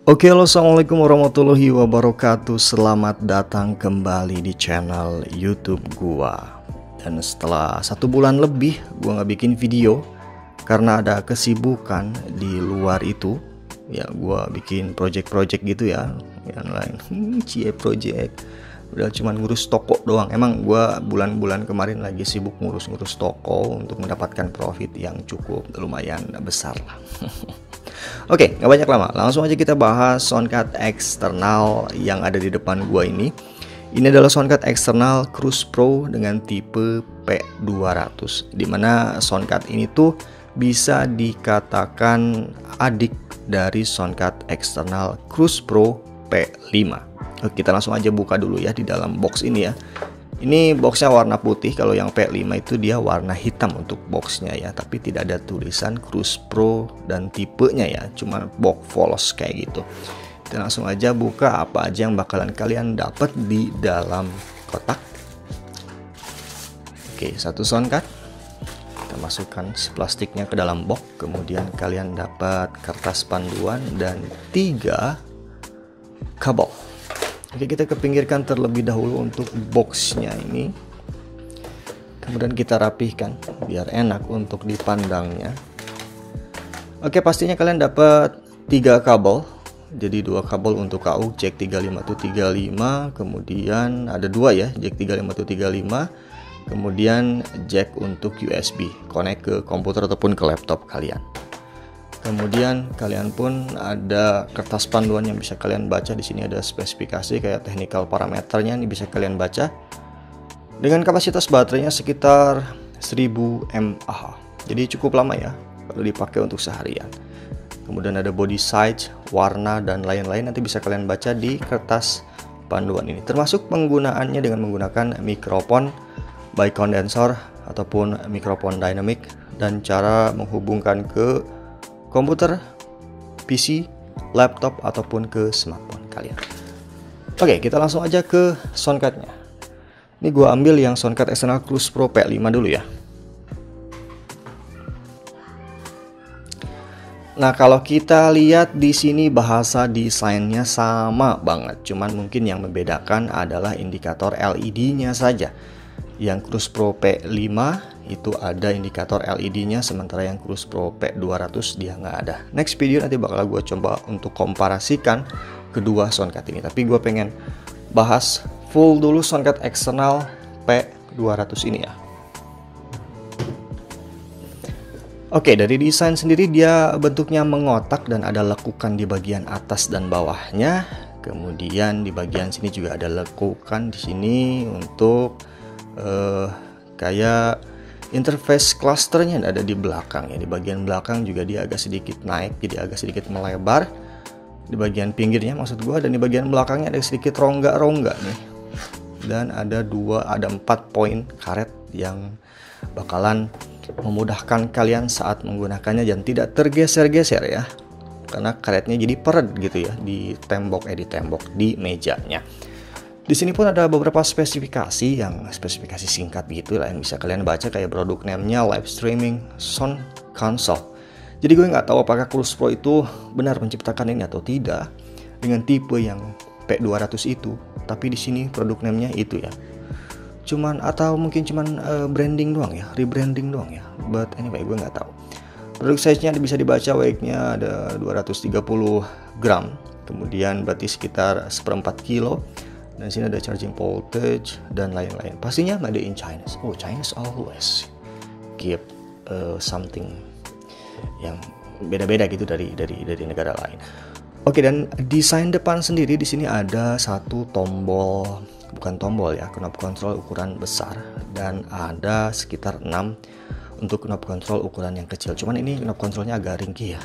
Oke, halo, assalamualaikum warahmatullahi wabarakatuh. Selamat datang kembali di channel YouTube gua. Dan setelah 1 bulan lebih gua nggak bikin video karena ada kesibukan di luar itu. Ya, gua bikin project-project gitu ya, yang lain. Cie project. Udah cuman ngurus toko doang. Emang gua bulan-bulan kemarin lagi sibuk ngurus-ngurus toko untuk mendapatkan profit yang cukup lumayan besar lah. Oke, nggak banyak lama, langsung aja kita bahas soundcard eksternal yang ada di depan gua ini. Ini adalah soundcard eksternal Cruise Pro dengan tipe P200, dimana soundcard ini tuh bisa dikatakan adik dari soundcard eksternal Cruise Pro P5. Oke, kita langsung aja buka dulu ya di dalam box ini ya. Ini boxnya warna putih, kalau yang P5 itu dia warna hitam untuk boxnya ya, tapi tidak ada tulisan Cruise Pro dan tipenya ya, cuma box polos kayak gitu. Kita langsung aja buka apa aja yang bakalan kalian dapat di dalam kotak. Oke, satu soundcard. Kita masukkan plastiknya ke dalam box, kemudian kalian dapat kertas panduan dan 3 kabel. Oke, kita kepinggirkan terlebih dahulu untuk boxnya ini. Kemudian kita rapihkan biar enak untuk dipandangnya. Oke, pastinya kalian dapat 3 kabel. Jadi 2 kabel untuk KU jack 35 to 35, kemudian ada 2 ya, jack 35 to 35. Kemudian jack untuk USB, connect ke komputer ataupun ke laptop kalian. Kemudian kalian pun ada kertas panduan yang bisa kalian baca. Di sini ada spesifikasi kayak technical parameternya, ini bisa kalian baca. Dengan kapasitas baterainya sekitar 1000 mAh. Jadi cukup lama ya kalau dipakai untuk seharian. Kemudian ada body size, warna dan lain-lain, nanti bisa kalian baca di kertas panduan ini. Termasuk penggunaannya dengan menggunakan mikrofon by condenser ataupun mikrofon dynamic, dan cara menghubungkan ke komputer, PC, laptop, ataupun ke smartphone kalian. Oke, kita langsung aja ke soundcardnya. Ini gue ambil yang soundcard eksternal Cruise Pro P5 dulu ya. Nah, kalau kita lihat di sini bahasa desainnya sama banget, cuman mungkin yang membedakan adalah indikator LED-nya saja. Yang Cruise Pro P5 itu ada indikator LED-nya, sementara yang Cruise Pro P200 dia nggak ada. Next video nanti bakal gue coba untuk komparasikan kedua soundcard ini, tapi gue pengen bahas full dulu soundcard eksternal P200 ini ya. Oke, dari desain sendiri dia bentuknya mengotak dan ada lekukan di bagian atas dan bawahnya. Kemudian di bagian sini juga ada lekukan di sini untuk kayak interface clusternya ada di belakang ya. Di bagian belakang juga dia agak sedikit naik, jadi agak sedikit melebar di bagian pinggirnya maksud gua, dan di bagian belakangnya ada sedikit rongga-rongga nih. Dan ada 4 poin karet yang bakalan memudahkan kalian saat menggunakannya dan tidak tergeser-geser ya, karena karetnya jadi peret gitu ya di tembok di mejanya. Di sini pun ada beberapa spesifikasi singkat gitu lah yang bisa kalian baca, kayak produk name-nya live streaming sound console. Jadi gue nggak tahu apakah Cruise Pro itu benar menciptakan ini atau tidak dengan tipe yang P200 itu, tapi di sini produk name-nya itu ya. Atau mungkin branding doang ya, rebranding doang ya. But anyway, gue nggak tahu. Produk size-nya bisa dibaca, weight-nya ada 230 gram, kemudian berarti sekitar 1/4 kilo. Dan sini ada charging voltage dan lain-lain. Pastinya made in China. Oh, Chinese always keep something yang beda-beda gitu dari negara lain. Oke, dan desain depan sendiri di sini ada satu tombol, bukan tombol ya, knob control ukuran besar, dan ada sekitar 6 untuk knob control ukuran yang kecil. Cuman ini knob controlnya agak ringkih ya,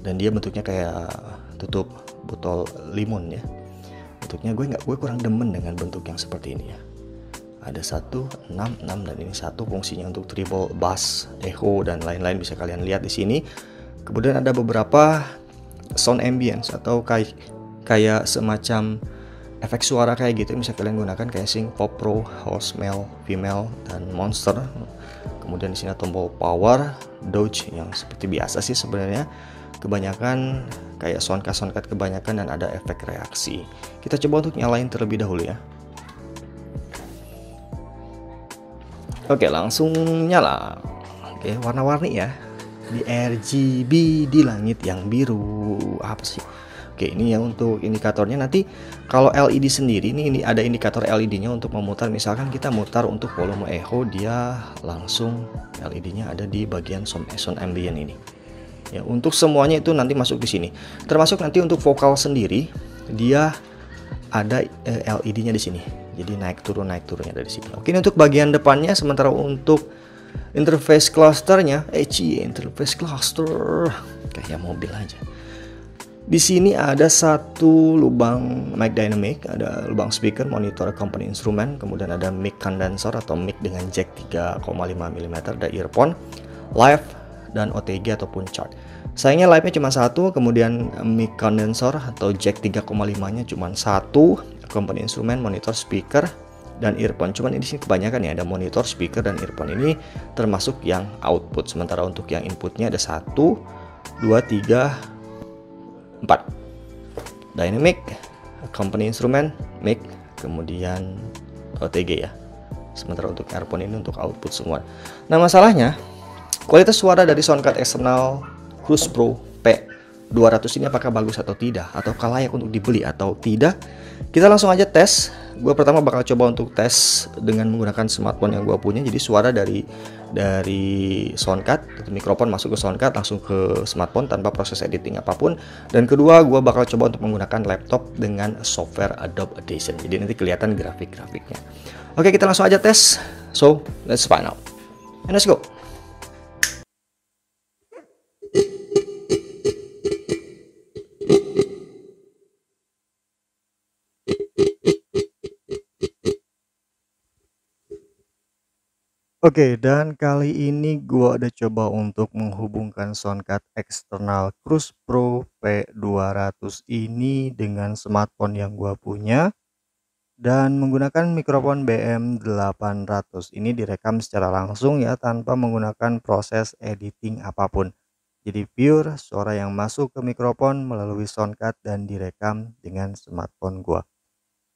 dan dia bentuknya kayak tutup botol limun ya. Bentuknya gue kurang demen dengan bentuk yang seperti ini ya. Ada 1, 6, dan ini satu fungsinya untuk treble, bass, echo dan lain-lain, bisa kalian lihat di sini. Kemudian ada beberapa sound ambience atau kayak semacam efek suara kayak gitu yang bisa kalian gunakan, kayak Sync Pop Pro, House, Male, Female, dan Monster. Kemudian di sini tombol power, Dodge yang seperti biasa sih sebenarnya. Kebanyakan kayak soundcard kebanyakan dan ada efek reaksi. Kita coba untuk nyalain terlebih dahulu ya. Oke, langsung nyala. Oke, warna-warni ya. Di RGB, di langit yang biru. Apa sih? Oke, ini ya untuk indikatornya. Nanti kalau LED sendiri ini ada indikator LED-nya untuk memutar. Misalkan kita mutar untuk volume echo, dia langsung LED-nya ada di bagian sound ambient ini. Ya, untuk semuanya itu nanti masuk di sini. Termasuk nanti untuk vokal sendiri, dia ada LED-nya di sini. Jadi naik turunnya dari sini. Oke, ini untuk bagian depannya. Sementara untuk interface clusternya, interface cluster kayak mobil aja. Di sini ada satu lubang mic dynamic, ada lubang speaker, monitor, accompany instrument, kemudian ada mic condenser atau mic dengan jack 3,5 mm, ada earphone, live dan OTG ataupun chart. Sayangnya live-nya cuma satu, kemudian mic condenser atau jack 3,5-nya cuma satu, accompany instrument, monitor, speaker dan earphone. Cuman di sini kebanyakan ya ada monitor, speaker dan earphone, ini termasuk yang output. Sementara untuk yang inputnya ada 1, 2, 3, 4. Dynamic, accompany instrument, mic, kemudian OTG ya. Sementara untuk earphone ini untuk output semua. Nah, masalahnya kualitas suara dari soundcard eksternal Cruise Pro P200 ini apakah bagus atau tidak, atau layak untuk dibeli atau tidak. Kita langsung aja tes. Gue pertama bakal coba untuk tes dengan menggunakan smartphone yang gue punya. Jadi suara dari soundcard, mikrofon masuk ke soundcard langsung ke smartphone tanpa proses editing apapun. Dan kedua, gue bakal coba untuk menggunakan laptop dengan software Adobe Audition. Jadi nanti kelihatan grafik-grafiknya. Oke, kita langsung aja tes. So, let's find out. And let's go. Oke, dan kali ini gua ada coba untuk menghubungkan soundcard eksternal Cruise Pro P200 ini dengan smartphone yang gua punya dan menggunakan mikrofon BM800. Ini direkam secara langsung ya, tanpa menggunakan proses editing apapun. Jadi pure suara yang masuk ke mikrofon melalui soundcard dan direkam dengan smartphone gua.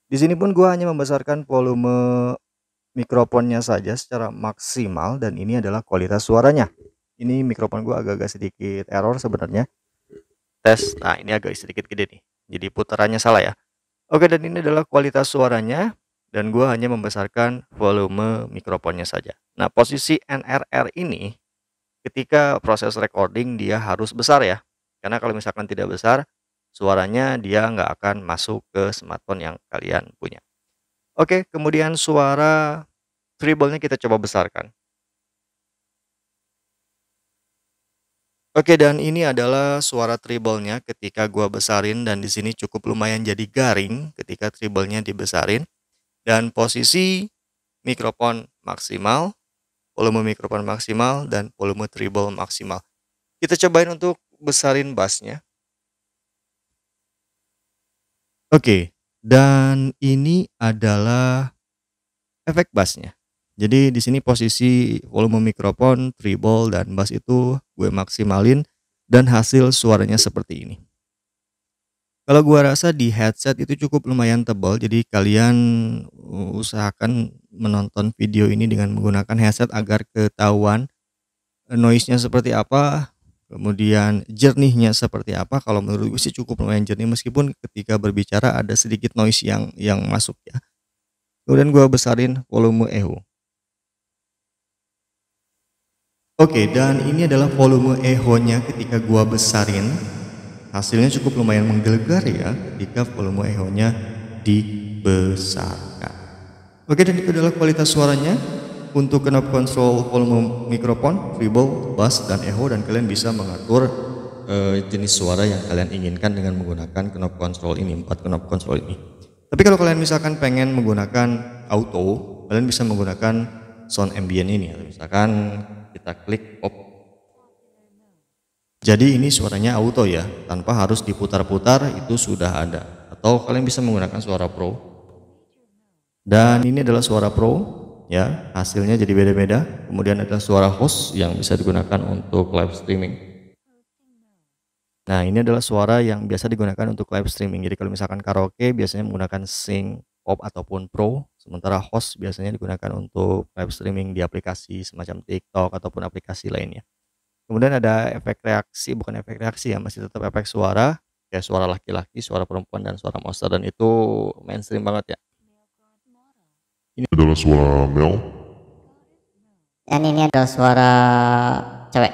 Di sini pun gua hanya membesarkan volume mikrofonnya saja secara maksimal, dan ini adalah kualitas suaranya. Ini mikrofon gua agak-agak sedikit error sebenarnya. Tes. Nah, ini agak sedikit gede nih. Jadi putarannya salah ya. Oke, dan ini adalah kualitas suaranya dan gua hanya membesarkan volume mikrofonnya saja. Nah, posisi NRR ini ketika proses recording dia harus besar ya. Karena kalau misalkan tidak besar, suaranya dia nggak akan masuk ke smartphone yang kalian punya. Oke, kemudian suara treble-nya kita coba besarkan. Oke, dan ini adalah suara treble-nya ketika gua besarin, dan di sini cukup lumayan jadi garing ketika treble-nya dibesarin. Dan posisi mikrofon maksimal, volume mikrofon maksimal, dan volume treble maksimal. Kita cobain untuk besarin bass-nya. Oke, dan ini adalah efek bass-nya. Jadi di sini posisi volume mikrofon, treble, dan bass itu gue maksimalin dan hasil suaranya seperti ini. Kalau gue rasa di headset itu cukup lumayan tebal, jadi kalian usahakan menonton video ini dengan menggunakan headset agar ketahuan noise-nya seperti apa, kemudian jernihnya seperti apa. Kalau menurut gue sih cukup lumayan jernih, meskipun ketika berbicara ada sedikit noise yang masuk ya. Kemudian gue besarin volume echo. Oke, dan ini adalah volume echo-nya ketika gue besarin. Hasilnya cukup lumayan menggelegar ya ketika volume echo-nya dibesarkan. Oke, dan itu adalah kualitas suaranya. Untuk knob control volume mikrofon, treble, bass, dan echo, dan kalian bisa mengatur jenis suara yang kalian inginkan dengan menggunakan knob control ini, 4 knob control ini. Tapi kalau kalian misalkan pengen menggunakan auto, kalian bisa menggunakan sound ambient ini. Misalkan kita klik pop. Jadi ini suaranya auto ya, tanpa harus diputar-putar, itu sudah ada. Atau kalian bisa menggunakan suara pro. Dan ini adalah suara pro. Ya, hasilnya jadi beda-beda. Kemudian ada suara host yang bisa digunakan untuk live streaming. Nah, ini adalah suara yang biasa digunakan untuk live streaming. Jadi kalau misalkan karaoke biasanya menggunakan Sync Pop ataupun Pro, sementara host biasanya digunakan untuk live streaming di aplikasi semacam TikTok ataupun aplikasi lainnya. Kemudian ada efek reaksi, bukan efek reaksi ya, masih tetap efek suara, kayak suara laki-laki, suara perempuan, dan suara monster, dan itu mainstream banget ya. Ini adalah suara Mel. Dan ini adalah suara cewek.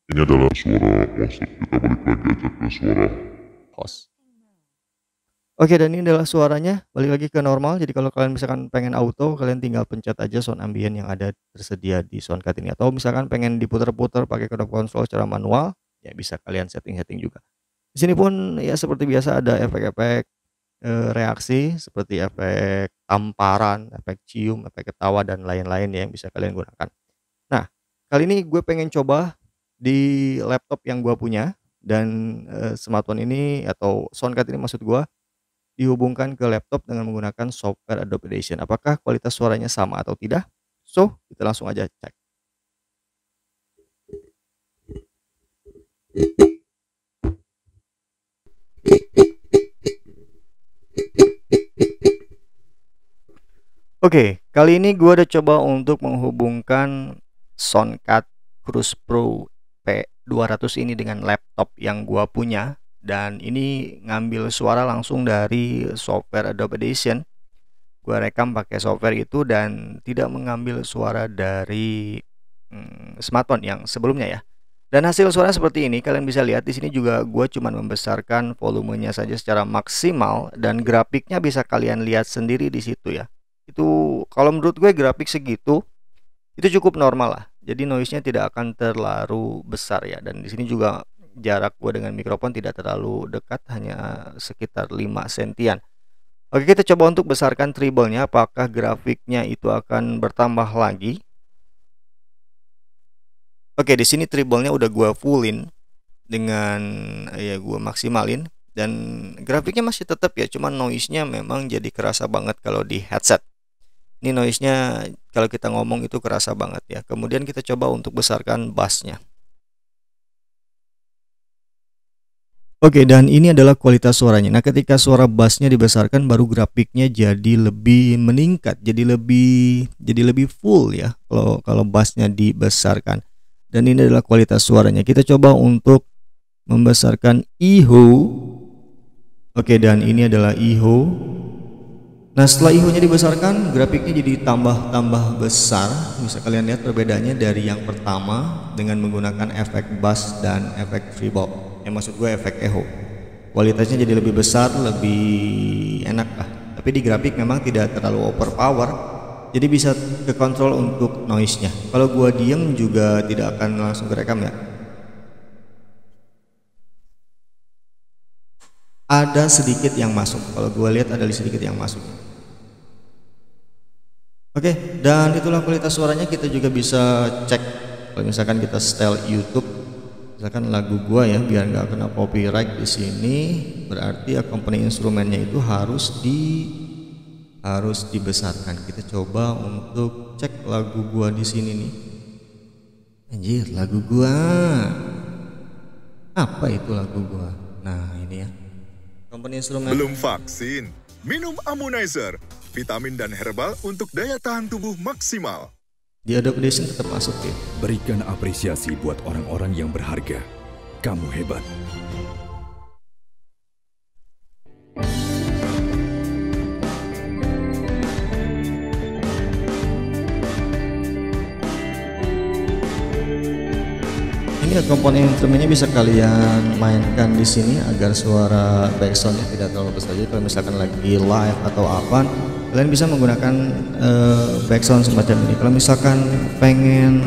Ini adalah suara monster. Kita balik lagi aja ke suara host. Oke, dan ini adalah suaranya, balik lagi ke normal. Jadi kalau kalian misalkan pengen auto, kalian tinggal pencet aja sound ambient yang ada tersedia di Soundcard ini. Atau misalkan pengen diputar-putar pakai knob control secara manual, ya bisa kalian setting-setting juga. Di sini pun ya seperti biasa ada efek-efek reaksi seperti efek tamparan, efek cium, efek ketawa, dan lain-lain ya yang bisa kalian gunakan. Nah, kali ini gue pengen coba di laptop yang gue punya, dan smartphone ini atau Soundcard ini maksud gue dihubungkan ke laptop dengan menggunakan software Adobe Audition. Apakah kualitas suaranya sama atau tidak? So, kita langsung aja cek. Oke, kali ini gue udah coba untuk menghubungkan Soundcard Cruise Pro P200 ini dengan laptop yang gue punya. Dan ini ngambil suara langsung dari software Adobe Audition. Gue rekam pakai software itu dan tidak mengambil suara dari smartphone yang sebelumnya ya. Dan hasil suara seperti ini, kalian bisa lihat di sini juga gue cuma membesarkan volumenya saja secara maksimal, dan grafiknya bisa kalian lihat sendiri di situ ya. Itu kalau menurut gue grafik segitu itu cukup normal lah. Jadi noise-nya tidak akan terlalu besar ya. Dan di sini juga jarak gue dengan mikrofon tidak terlalu dekat, hanya sekitar 5 sentian. Oke, kita coba untuk besarkan treble-nya, apakah grafiknya itu akan bertambah lagi. Oke, di sini treble-nya udah gue fullin dengan ya gue maksimalin, dan grafiknya masih tetap ya, cuman noise-nya memang jadi kerasa banget kalau di headset. Ini noise-nya kalau kita ngomong itu kerasa banget ya. Kemudian kita coba untuk besarkan bass-nya. Oke, dan ini adalah kualitas suaranya. Nah, ketika suara bassnya dibesarkan, baru grafiknya jadi lebih meningkat, jadi lebih full ya. Kalau bassnya dibesarkan. Dan ini adalah kualitas suaranya. Kita coba untuk membesarkan iho. Oke, dan ini adalah iho. Nah, setelah iho-nya dibesarkan, grafiknya jadi tambah besar. Bisa kalian lihat perbedaannya dari yang pertama dengan menggunakan efek bass dan efek treble. Maksud gue efek echo. Kualitasnya jadi lebih besar, lebih enak lah. Tapi di grafik memang tidak terlalu overpower, jadi bisa ke kontrol untuk noise-nya. Kalau gue diem juga tidak akan langsung kerekam ya. Ada sedikit yang masuk. Kalau gue lihat ada sedikit yang masuk. Oke, dan itulah kualitas suaranya. Kita juga bisa cek kalau misalkan kita setel YouTube. Misalkan lagu gua ya, biar nggak kena copyright di sini, berarti akompani instrumennya itu harus dibesarkan. Kita coba untuk cek lagu gua di sini nih. Anjir, lagu gua apa itu lagu gua? Nah, ini ya. Akompani instrumen. Belum vaksin? Minum Ammonizer, vitamin dan herbal untuk daya tahan tubuh maksimal. Di Adobe Audition tetap masuk ya. Berikan apresiasi buat orang-orang yang berharga. Kamu hebat. Ini komponen instrumennya bisa kalian mainkan di sini agar suara backsoundnya tidak terlalu besar. Jadi kalau misalkan lagi live atau apa, kalian bisa menggunakan backsound semacam ini. Kalau misalkan pengen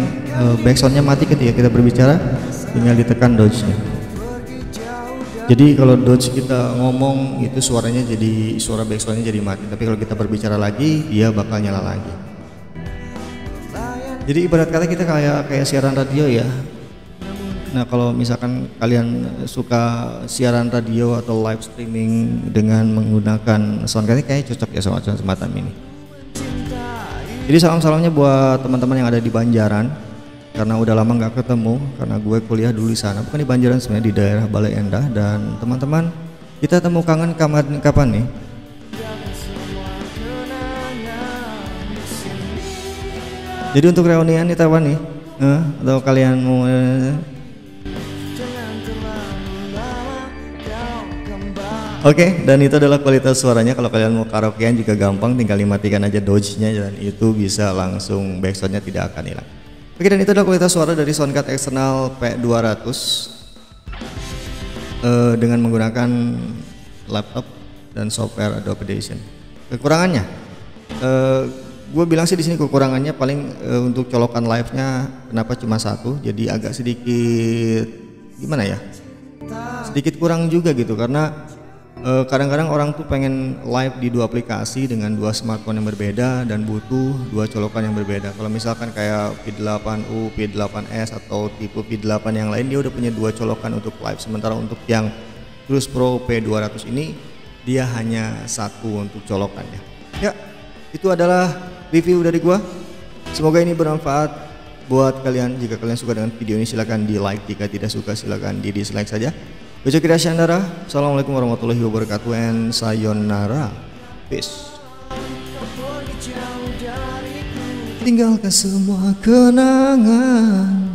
backsoundnya mati ketika kita berbicara, tinggal ditekan dodge-nya. Jadi kalau dodge kita ngomong itu suaranya jadi suara backsoundnya jadi mati. Tapi kalau kita berbicara lagi, dia bakal nyala lagi. Jadi ibarat kata kita kayak siaran radio ya. Nah, kalau misalkan kalian suka siaran radio atau live streaming dengan menggunakan Soundcard, kayak cocok ya sama semacam ini. Jadi salam-salamnya buat teman-teman yang ada di Banjaran. karena udah lama nggak ketemu, karena gue kuliah dulu di sana, bukan di Banjaran sebenarnya, di daerah Bale Endah. Dan teman-teman, kita temu kangen kapan nih? Jadi untuk reunian nih kapan nih? Atau kalian mau? Oke, dan itu adalah kualitas suaranya. Kalau kalian mau karaokean juga gampang, tinggal dimatikan aja Dodge-nya dan itu bisa langsung backsound-nya tidak akan hilang. Oke, dan itu adalah kualitas suara dari Soundcard eksternal P200 dengan menggunakan laptop dan software Adobe Audition. Kekurangannya, gue bilang sih di sini kekurangannya paling untuk colokan live-nya kenapa cuma satu, jadi agak sedikit gimana ya? Sedikit kurang juga gitu, karena kadang-kadang orang tuh pengen live di dua aplikasi dengan dua smartphone yang berbeda dan butuh dua colokan yang berbeda. Kalau misalkan kayak V8U, V8S atau tipe V8 yang lain, dia udah punya dua colokan untuk live. Sementara untuk yang Cruise Pro P200 ini dia hanya satu untuk colokannya. Ya, itu adalah review dari gua. Semoga ini bermanfaat buat kalian. Jika kalian suka dengan video ini silahkan di like, jika tidak suka silahkan di dislike saja. Ucap Kira Syandara, assalamualaikum warahmatullahi wabarakatuh, and sayonara, peace. Tinggalkan semua kenangan.